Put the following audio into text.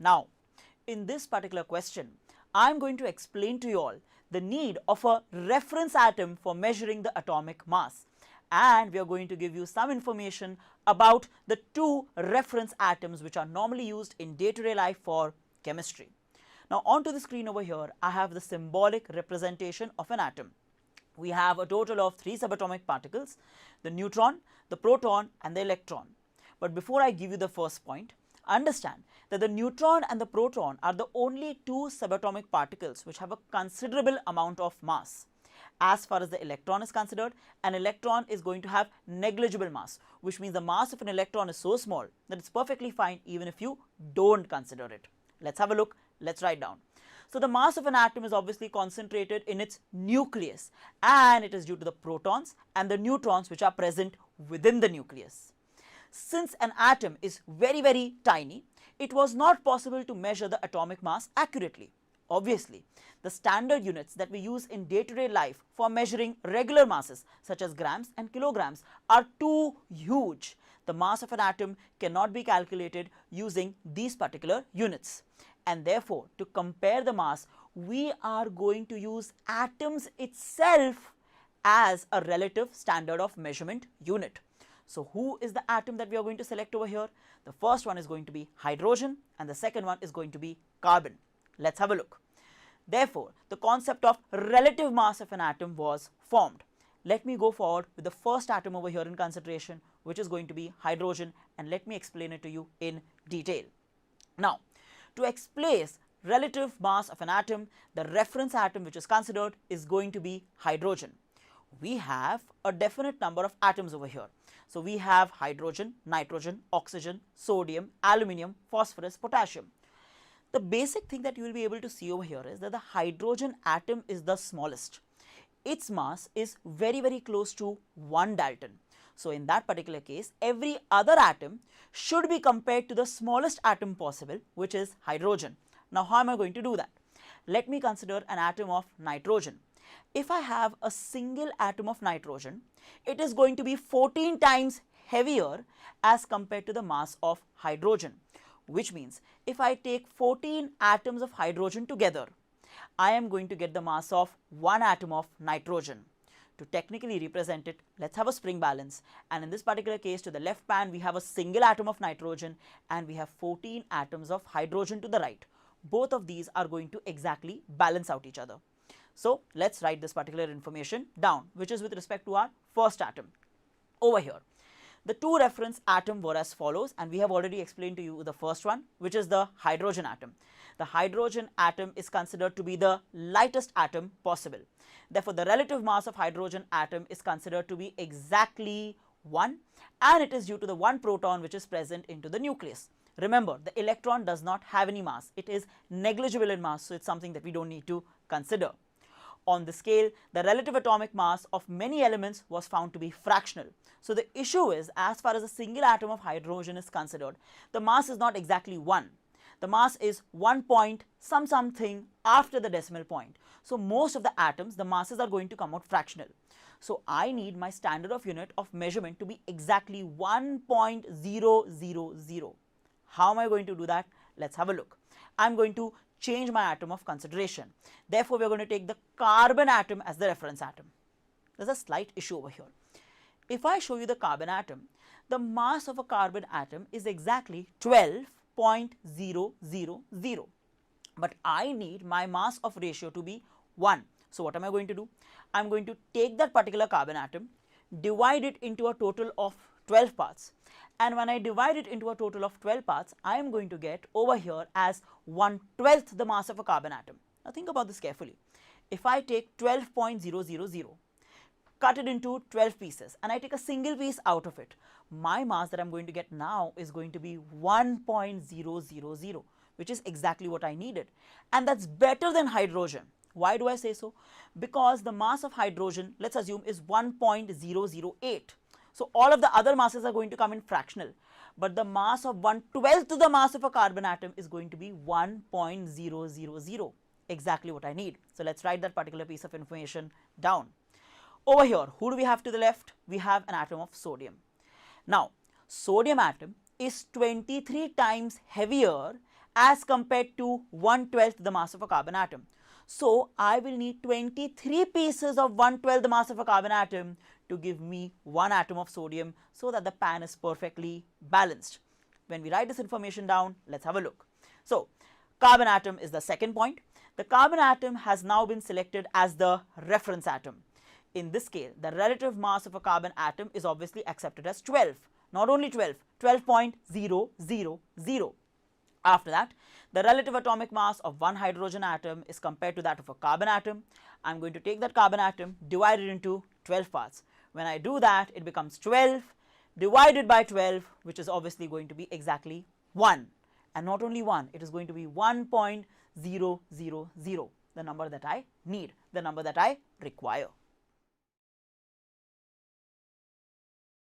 Now, in this particular question, I am going to explain to you all the need of a reference atom for measuring the atomic mass, and we are going to give you some information about the two reference atoms which are normally used in day-to-day life for chemistry. Now, onto the screen over here, I have the symbolic representation of an atom. We have a total of 3 subatomic particles, the neutron, the proton and the electron. But before I give you the first point, understand that the neutron and the proton are the only 2 subatomic particles which have a considerable amount of mass. As far as the electron is considered, an electron is going to have negligible mass, which means the mass of an electron is so small that it's perfectly fine even if you don't consider it. Let's have a look. Let's write down. So the mass of an atom is obviously concentrated in its nucleus, and it is due to the protons and the neutrons which are present within the nucleus. Since an atom is very tiny, it was not possible to measure the atomic mass accurately. Obviously, the standard units that we use in day-to-day life for measuring regular masses such as grams and kilograms are too huge. The mass of an atom cannot be calculated using these particular units, and therefore to compare the mass we are going to use atoms itself as a relative standard of measurement unit. So who is the atom that we are going to select over here? The first one is going to be hydrogen and the second one is going to be carbon. Let's have a look. Therefore, the concept of relative mass of an atom was formed. Let me go forward with the first atom over here in consideration, which is going to be hydrogen, and let me explain it to you in detail. Now, to explain relative mass of an atom, the reference atom which is considered is going to be hydrogen. We have a definite number of atoms over here. So we have hydrogen, nitrogen, oxygen, sodium, aluminium, phosphorus, potassium. The basic thing that you will be able to see over here is that the hydrogen atom is the smallest. Its mass is very close to 1 Dalton. So in that particular case, every other atom should be compared to the smallest atom possible, which is hydrogen. Now, how am I going to do that? Let me consider an atom of nitrogen. If I have a single atom of nitrogen, it is going to be 14 times heavier as compared to the mass of hydrogen, which means if I take 14 atoms of hydrogen together, I am going to get the mass of 1 atom of nitrogen. To technically represent it, let's have a spring balance, and in this particular case to the left pan we have a single atom of nitrogen and we have 14 atoms of hydrogen to the right. Both of these are going to exactly balance out each other. So let's write this particular information down, which is with respect to our first atom. Over here, the two reference atoms were as follows, and we have already explained to you the first one, which is the hydrogen atom. The hydrogen atom is considered to be the lightest atom possible. Therefore, the relative mass of hydrogen atom is considered to be exactly 1, and it is due to the 1 proton which is present into the nucleus. Remember, the electron does not have any mass. It is negligible in mass, so it's something that we don't need to consider. On the scale, the relative atomic mass of many elements was found to be fractional. So the issue is, as far as a single atom of hydrogen is considered, the mass is not exactly 1. The mass is 1 point something after the decimal point. So most of the atoms, the masses are going to come out fractional. So I need my standard of unit of measurement to be exactly 1.000. How am I going to do that? Let's have a look. I'm going to change my atom of consideration. Therefore, we are going to take the carbon atom as the reference atom. There's a slight issue over here. If I show you the carbon atom, the mass of a carbon atom is exactly 12.000. But I need my mass of ratio to be 1. So what am I going to do? I'm going to take that particular carbon atom, divide it into a total of 12 parts, and when I divide it into a total of 12 parts, I am going to get over here as 1/12 the mass of a carbon atom. Now think about this carefully. If I take 12.000, cut it into 12 pieces, and I take a single piece out of it, my mass that I'm going to get now is going to be 1.000, which is exactly what I needed, and that's better than hydrogen. Why do I say so? Because the mass of hydrogen, let's assume, is 1.008. So all of the other masses are going to come in fractional, but the mass of 1/12 the mass of a carbon atom is going to be 1.000, exactly what I need. So let's write that particular piece of information down. Over here, who do we have to the left? We have an atom of sodium. Now, sodium atom is 23 times heavier as compared to 1/12 the mass of a carbon atom. So I will need 23 pieces of 1/12 the mass of a carbon atom to give me 1 atom of sodium so that the pan is perfectly balanced. When we write this information down, let's have a look. So carbon atom is the second point. The carbon atom has now been selected as the reference atom. In this case, the relative mass of a carbon atom is obviously accepted as 12. Not only 12, 12.000. After that, the relative atomic mass of one hydrogen atom is compared to that of a carbon atom. I'm going to take that carbon atom, divide it into 12 parts. When I do that, it becomes 12 divided by 12, which is obviously going to be exactly 1. And not only 1, it is going to be 1.000, the number that I need, the number that I require.